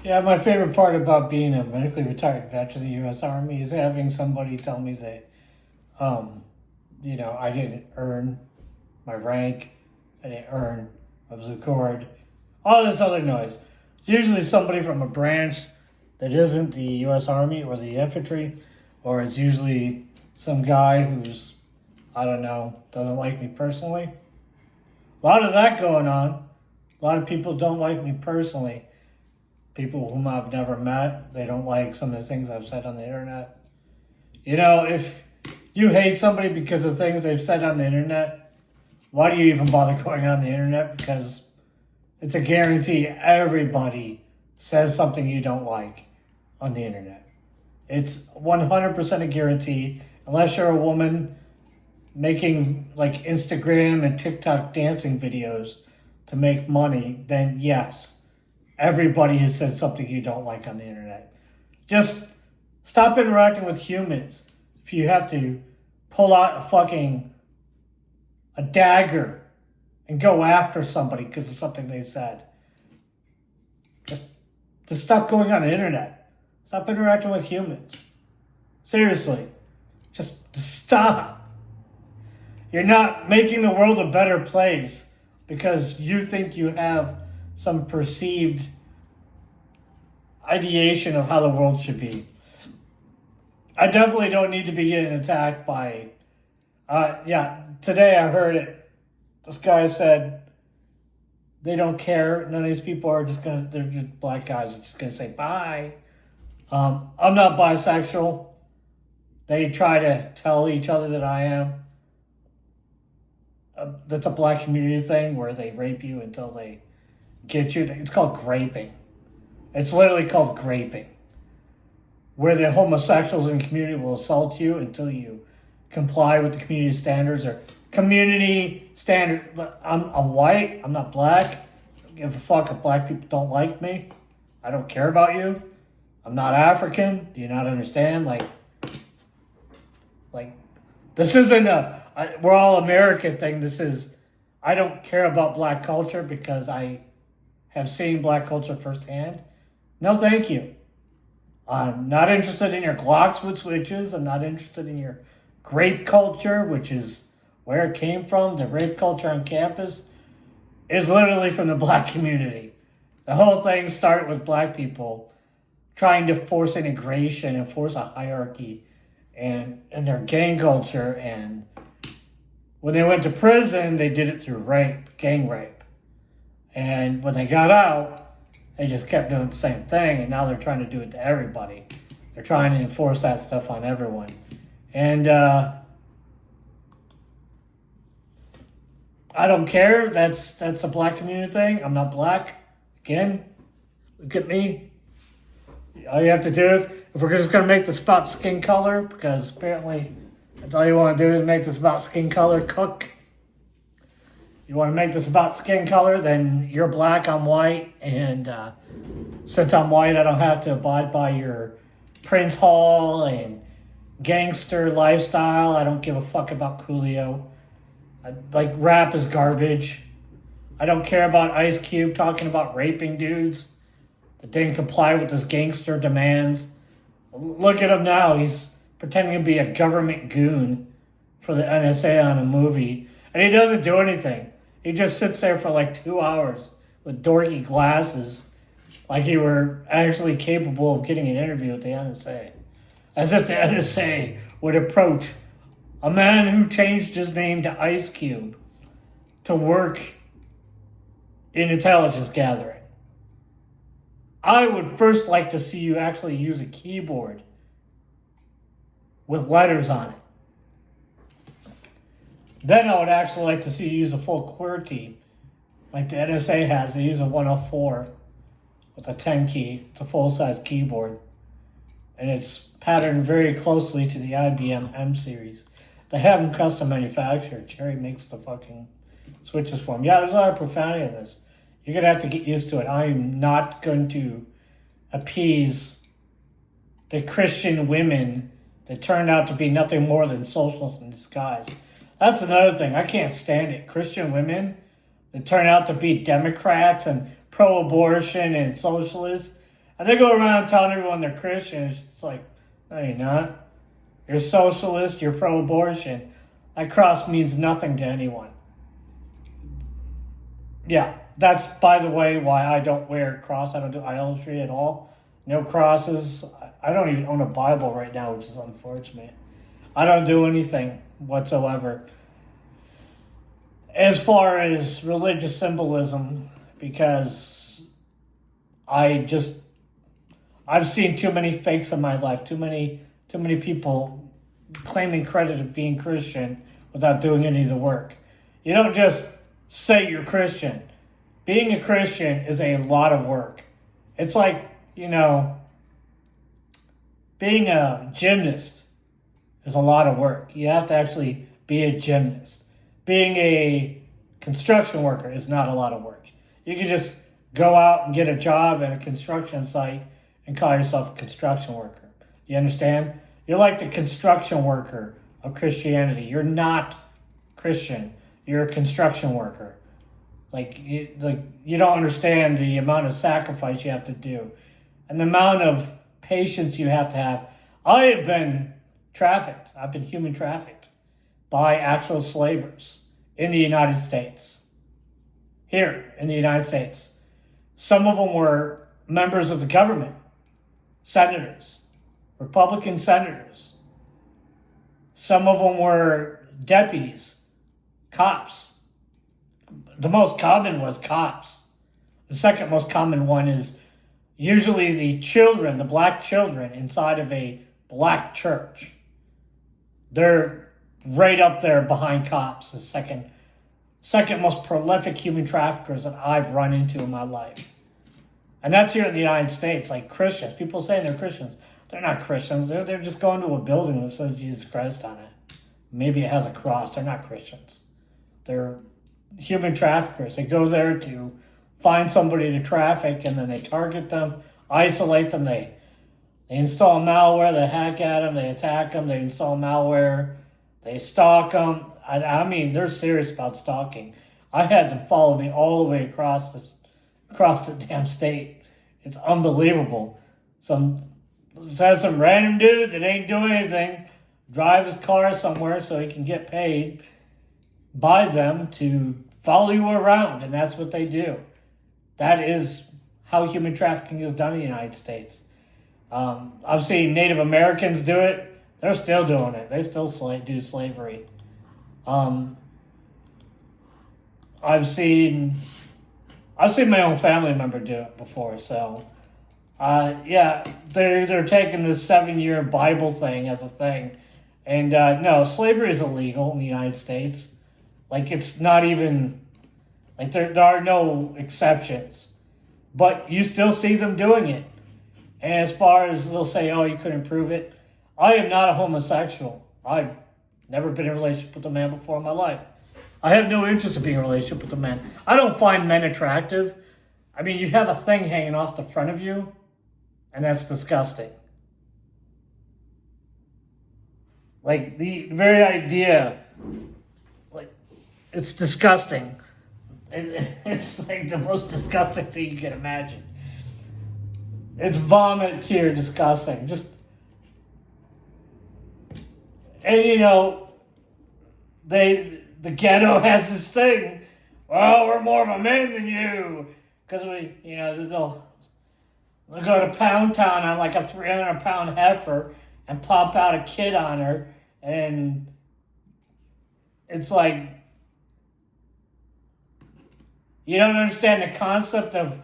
Yeah, my favorite part about being a medically retired veteran of the U.S. Army is having somebody tell me that, um, I didn't earn my rank, I didn't earn my blue cord, all this other noise. It's usually somebody from a branch that isn't the U.S. Army or the infantry, or it's usually some guy who's, I don't know, doesn't like me personally. A lot of that going on. A lot of people don't like me personally. People whom I've never met, they don't like some of the things I've said on the internet. If you hate somebody because of things they've said on the internet, why do you even bother going on the internet? Because it's a guarantee everybody says something you don't like on the internet. It's 100% a guarantee, unless you're a woman making like Instagram and TikTok dancing videos to make money, then yes, everybody has said something you don't like on the internet. Just stop interacting with humans. If you have to pull out a dagger and go after somebody because of something they said, just, just stop going on the internet. Stop interacting with humans. Seriously, just stop. You're not making the world a better place because you think you have some perceived ideation of how the world should be. I definitely don't need to be getting attacked by. Today I heard it. This guy said they don't care. None of these people are they're just black guys are just gonna say bye. I'm not bisexual. They try to tell each other that I am. That's a black community thing where they rape you until they get you. It's called graping. It's literally called graping, where the homosexuals in the community will assault you until you comply with the community standards or community standard. I'm white. I'm not black. I don't give a fuck if black people don't like me. I don't care about you. I'm not African. Do you not understand? Like, this isn't we're all American thing. This is, I don't care about black culture because I have seen black culture firsthand. No, thank you. I'm not interested in your Glocks with switches. I'm not interested in your grape culture, which is where it came from. The rape culture on campus is literally from the black community. The whole thing started with black people trying to force integration and force a hierarchy and their gang culture. And when they went to prison, they did it through rape, gang rape. And when they got out, they just kept doing the same thing, and now they're trying to do it to everybody. They're trying to enforce that stuff on everyone. And I don't care. That's a black community thing. I'm not black. Again, look at me. All you have to do, if we're just going to make this about skin color, because apparently that's all you want to do is make this about skin color, cook. You want to make this about skin color, then you're black, I'm white, and since I'm white, I don't have to abide by your Prince Hall and gangster lifestyle. I don't give a fuck about Coolio. Rap is garbage. I don't care about Ice Cube talking about raping dudes that didn't comply with his gangster demands. Look at him now. He's pretending to be a government goon for the NSA on a movie, and he doesn't do anything. He just sits there for like 2 hours with dorky glasses, like he were actually capable of getting an interview with the NSA. As if the NSA would approach a man who changed his name to Ice Cube to work in intelligence gathering. I would first like to see you actually use a keyboard with letters on it. Then I would actually like to see you use a full QWERTY, like the NSA has. They use a 104 with a 10 key. It's a full-size keyboard. And it's patterned very closely to the IBM M series. They have them custom manufactured. Cherry makes the fucking switches for them. Yeah, there's a lot of profanity in this. You're going to have to get used to it. I am not going to appease the Christian women that turned out to be nothing more than socialists in disguise. That's another thing. I can't stand it. Christian women that turn out to be Democrats and pro-abortion and socialists, And they go around telling everyone they're Christians. It's like, no, you're not. You're socialist, you're pro-abortion. That cross means nothing to anyone. Yeah, that's, by the way, why I don't wear a cross. I don't do idolatry at all. No crosses. I don't even own a Bible right now, which is unfortunate. I don't do anything whatsoever. As far as religious symbolism, because I've seen too many fakes in my life, too many people claiming credit of being Christian without doing any of the work. You don't just say you're Christian. Being a Christian is a lot of work. It's like, being a gymnast is a lot of work. You have to actually be a gymnast. Being a construction worker is not a lot of work. You can just go out and get a job at a construction site and call yourself a construction worker. You understand? You're like the construction worker of Christianity. You're not Christian. You're a construction worker. You don't understand the amount of sacrifice you have to do and the amount of patience you have to have. I have been trafficked. I've been human trafficked by actual slavers in the United States. Here in the United States. Some of them were members of the government, senators, Republican senators. Some of them were deputies, cops. The most common was cops. The second most common one is usually the children, the black children inside of a black church. They're right up there behind cops, the second most prolific human traffickers that I've run into in my life. And that's here in the United States, like Christians. People saying they're Christians. They're not Christians. They're just going to a building that says Jesus Christ on it. Maybe it has a cross. They're not Christians. They're human traffickers. They go there to find somebody to traffic, and then they target them, isolate them. They install malware. They hack at them. They attack them. They install malware. They stalk them. I mean, they're serious about stalking. I had them follow me all the way across the damn state. It's unbelievable. Some random dude that ain't doing anything drive his car somewhere so he can get paid by them to follow you around, and that's what they do. That is how human trafficking is done in the United States. I've seen Native Americans do it. They're still doing it. They still do slavery. I've seen my own family member do it before. So, they're taking this 7-year Bible thing as a thing, and no, slavery is illegal in the United States. Like, it's not even like there are no exceptions, but you still see them doing it. And as far as they'll say, oh, you couldn't prove it, I am not a homosexual. I've never been in a relationship with a man before in my life. I have no interest in being in a relationship with a man. I don't find men attractive. I mean, you have a thing hanging off the front of you, and that's disgusting. Like, the very idea, like, it's disgusting. It's like the most disgusting thing you can imagine. It's vomit tier disgusting. And the ghetto has this thing. Well, we're more of a man than you, because they'll go to Pound Town on like a 300-pound heifer and pop out a kid on her, and it's like, you don't understand the concept of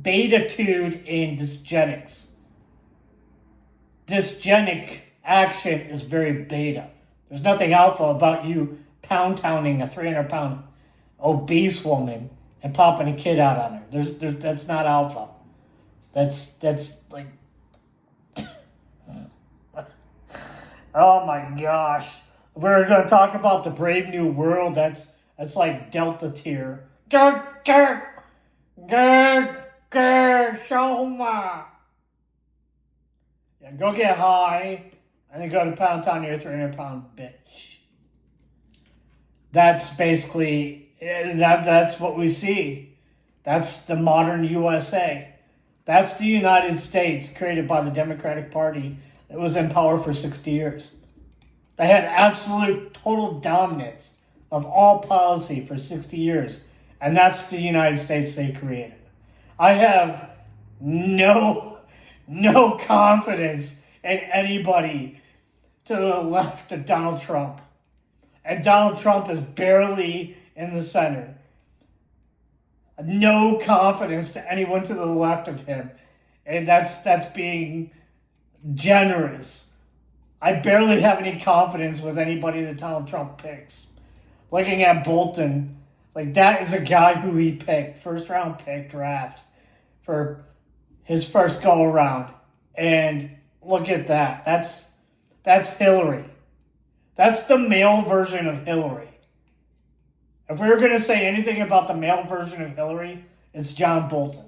beatitude in dysgenics. Dysgenic action is very beta. There's nothing alpha about you pound-towning a 300-pound obese woman and popping a kid out on her. That's not alpha. That's like... Oh my gosh. We're going to talk about the Brave New World. That's like Delta tier. Shoma. Yeah, go get high and then go to Pound Town, you're a 300-pound bitch. That's basically, that's what we see. That's the modern USA. That's the United States created by the Democratic Party that was in power for 60 years. They had absolute total dominance of all policy for 60 years. And that's the United States they created. I have no confidence in anybody to the left of Donald Trump. And Donald Trump is barely in the center. No confidence to anyone to the left of him. And that's being generous. I barely have any confidence with anybody that Donald Trump picks. Looking at Bolton, like that is a guy who he picked, first round pick draft for his first go around. And look at that. That's Hillary. That's the male version of Hillary. If we were going to say anything about the male version of Hillary, it's John Bolton.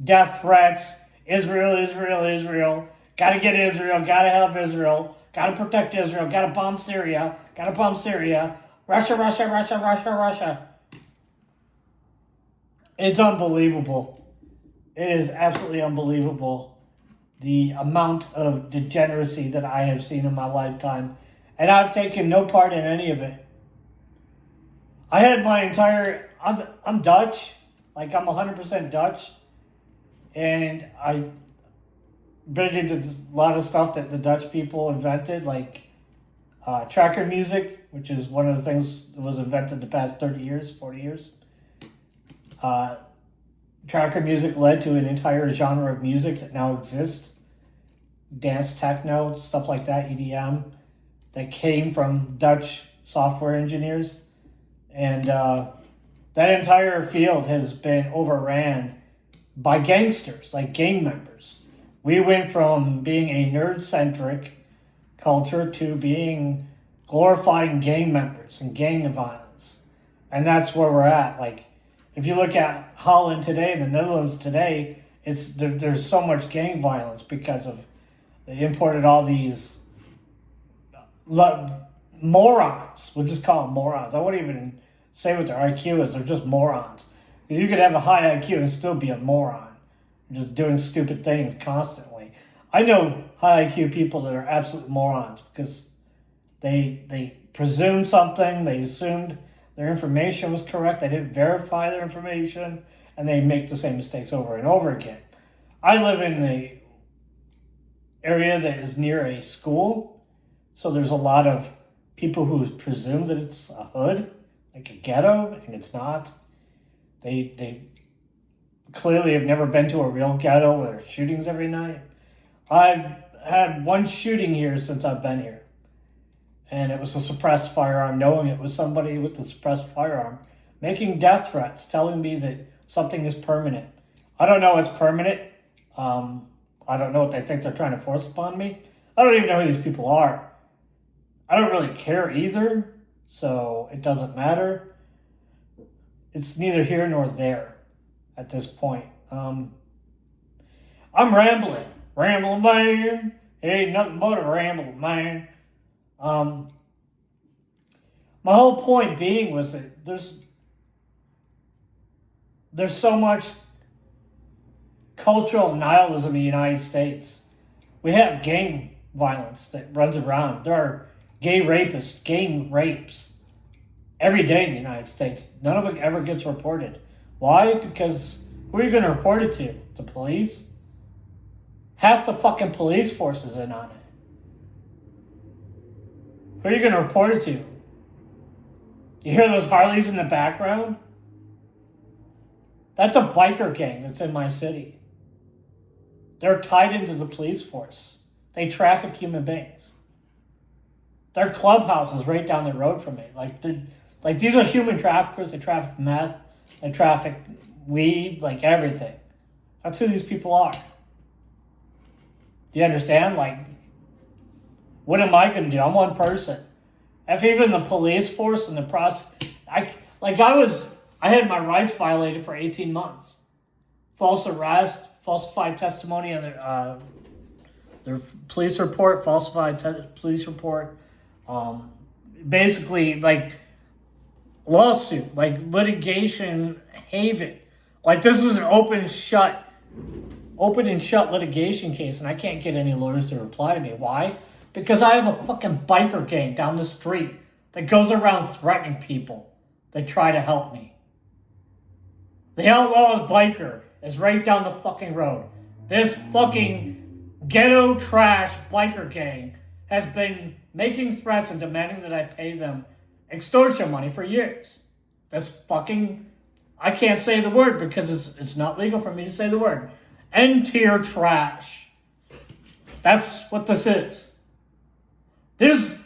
Death threats, Israel. Gotta get Israel, gotta help Israel, gotta protect Israel, gotta bomb Syria. Russia. It's unbelievable. It is absolutely unbelievable the amount of degeneracy that I have seen in my lifetime. And I've taken no part in any of it. I had my entire... I'm Dutch. Like, I'm 100% Dutch. And I been into a lot of stuff that the Dutch people invented, like tracker music, which is one of the things that was invented the past 30 years, 40 years. Tracker music led to an entire genre of music that now exists. Dance techno, stuff like that, EDM, that came from Dutch software engineers. And that entire field has been overran by gangsters, like gang members. We went from being a nerd-centric culture to being glorifying gang members and gang violence. And that's where we're at. Like, if you look at Holland today, the Netherlands today, there's so much gang violence because of they imported all these morons. We'll just call them morons. I wouldn't even say what their IQ is. They're just morons. You could have a high IQ and still be a moron. Just doing stupid things constantly. I know high IQ people that are absolute morons because they presumed something, they assumed their information was correct, they didn't verify their information, and they make the same mistakes over and over again. I live in the area that is near a school, so there's a lot of people who presume that it's a hood, like a ghetto, and it's not. They clearly have never been to a real ghetto where there's shootings every night. I've had one shooting here since I've been here. And it was a suppressed firearm, knowing it was somebody with a suppressed firearm, making death threats, telling me that something is permanent. I don't know what's permanent. I don't know what they think they're trying to force upon me. I don't even know who these people are. I don't really care either, so it doesn't matter. It's neither here nor there at this point. I'm rambling, man. It ain't nothing but a ramble, man. My whole point being was that there's so much cultural nihilism in the United States. We have gang violence that runs around. There are gay rapists, gang rapes every day in the United States. None of it ever gets reported. Why? Because who are you going to report it to? The police? Half the fucking police force is in on it. Who are you going to report it to? You hear those Harleys in the background? That's a biker gang that's in my city. They're tied into the police force. They traffic human beings. Their clubhouse is right down the road from me. Like these are human traffickers. They traffic meth. They traffic weed, like everything. That's who these people are. Do you understand? Like, what am I going to do? I'm one person. If even the police force and the I had my rights violated for 18 months. False arrest, falsified testimony on their police report, falsified police report. Basically, like, lawsuit, like litigation haven. Like, this is an open shut open and shut litigation case, and I can't get any lawyers to reply to me. Why? Because I have a fucking biker gang down the street that goes around threatening people that try to help me. The Outlaws biker is right down the fucking road. This fucking ghetto trash biker gang has been making threats and demanding that I pay them extortion money for years. This fucking, I can't say the word because it's not legal for me to say the word. N-tier trash. That's what this is.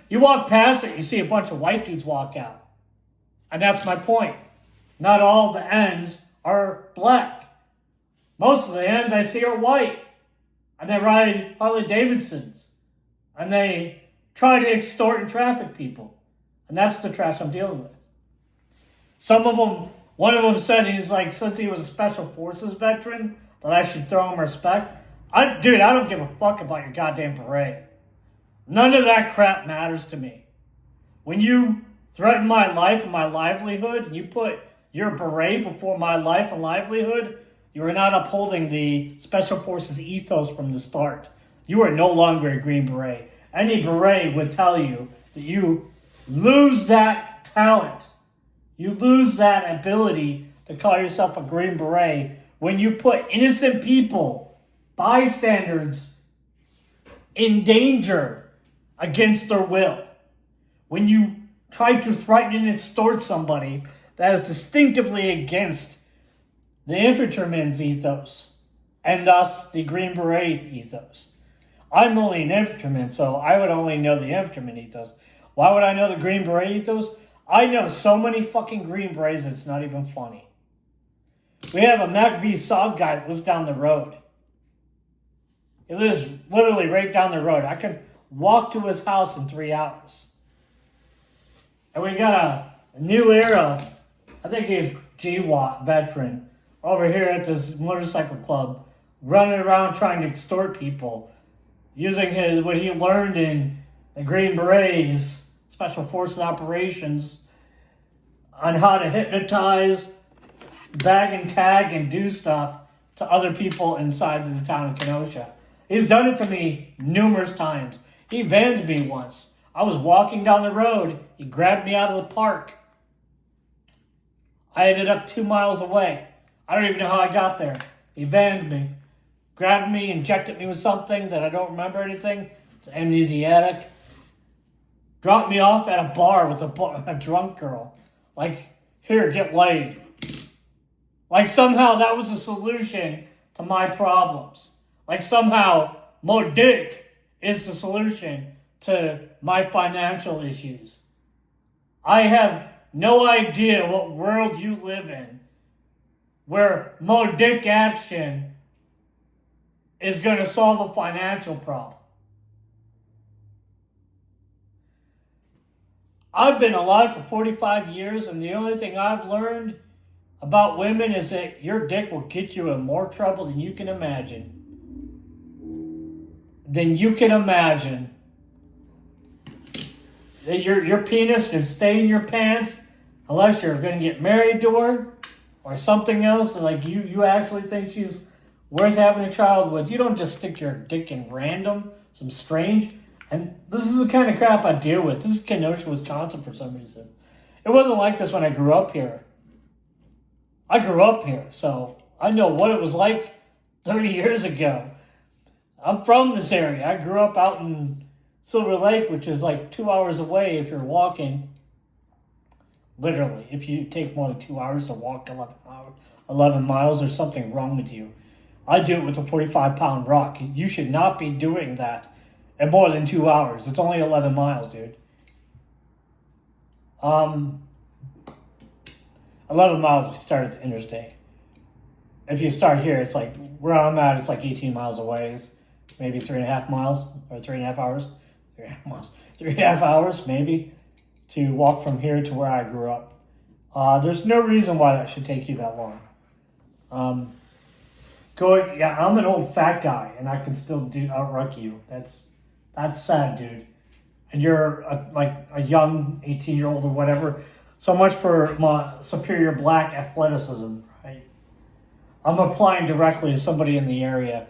You walk past it, you see a bunch of white dudes walk out. And that's my point. Not all the N's are black. Most of the N's I see are white. And they ride Harley Davidsons. And they try to extort and traffic people. And that's the trash I'm dealing with. Some of them, one of them said since he was a Special Forces veteran, that I should throw him respect. Dude, I don't give a fuck about your goddamn beret. None of that crap matters to me. When you threaten my life and my livelihood, and you put your beret before my life and livelihood, you are not upholding the Special Forces ethos from the start. You are no longer a Green Beret. Any beret would tell you that you lose that talent. You lose that ability to call yourself a Green Beret when you put innocent people, bystanders, in danger against their will. When you try to threaten and extort somebody that is distinctively against the infantryman's ethos, and thus the Green Beret ethos. I'm only an infantryman, so I would only know the infantryman ethos. Why would I know the Green Beret ethos? I know so many fucking Green Berets it's not even funny. We have a MacV SOG guy that lives down the road. He lives literally right down the road. I can walk to his house in 3 hours. And we got a new era, I think he's GWAT veteran, over here at this motorcycle club, running around trying to extort people, using what he learned in the Green Berets, Special Forces operations, on how to hypnotize, bag and tag, and do stuff to other people inside the town of Kenosha. He's done it to me numerous times. He vanned me once. I was walking down the road. He grabbed me out of the park. I ended up 2 miles away. I don't even know how I got there. He vanned me. Grabbed me, injected me with something that I don't remember anything. It's amnesiatic. Dropped me off at a bar with a drunk girl. Like, here, get laid. Like somehow that was a solution to my problems. Like somehow more dick is the solution to my financial issues. I have no idea what world you live in where more dick action is going to solve a financial problem. I've been alive for 45 years, and the only thing I've learned about women is that your dick will get you in more trouble than you can imagine. That your penis should stay in your pants unless you're going to get married to her or something else. Like you actually think she's worth having a child with. You don't just stick your dick in random, some strange. And this is the kind of crap I deal with. This is Kenosha, Wisconsin for some reason. It wasn't like this when I grew up here. I grew up here, so I know what it was like 30 years ago. I'm from this area. I grew up out in Silver Lake, which is like 2 hours away if you're walking. Literally, if you take more than 2 hours to walk 11 miles, there's something wrong with you. I do it with a 45-pound rock. You should not be doing that in more than 2 hours. It's only 11 miles, dude. 11 miles if you start at the interstate. If you start here, it's like, where I'm at, it's like 18 miles away. It's maybe 3.5 miles, or 3.5 hours. 3.5 miles. 3.5 hours, maybe, to walk from here to where I grew up. There's no reason why that should take you that long. I'm an old fat guy, and I can still outruck you. That's sad, dude. And you're a young 18-year-old or whatever. So much for my superior black athleticism, right? I'm applying directly to somebody in the area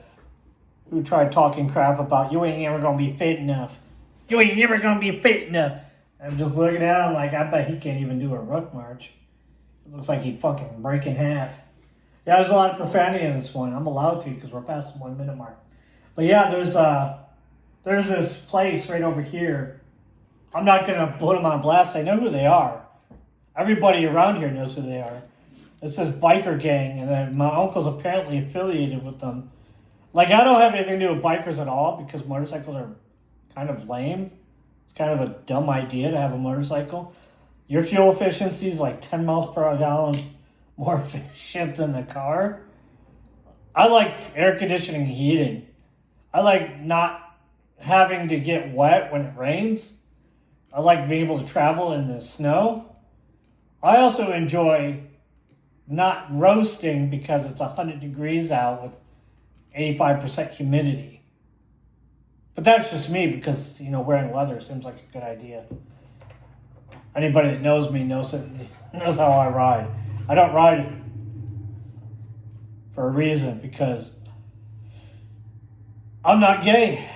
who tried talking crap about you ain't never gonna be fit enough. You ain't never gonna be fit enough. I'm just looking at him like I bet he can't even do a rook march. It looks like he'd fucking break in half. Yeah, there's a lot of profanity in this one. I'm allowed to because we're past the 1 minute mark. But yeah, there's this place right over here. I'm not gonna put them on blast. I know who they are. Everybody around here knows who they are. It says biker gang, and then my uncle's apparently affiliated with them. Like, I don't have anything to do with bikers at all because motorcycles are kind of lame. It's kind of a dumb idea to have a motorcycle. Your fuel efficiency is like 10 miles per gallon more efficient than the car. I like air conditioning and heating. I like not having to get wet when it rains. I like being able to travel in the snow. I also enjoy not roasting because it's 100 degrees out with 85% humidity. But that's just me because, wearing leather seems like a good idea. Anybody that knows me knows how I ride. I don't ride for a reason because I'm not gay.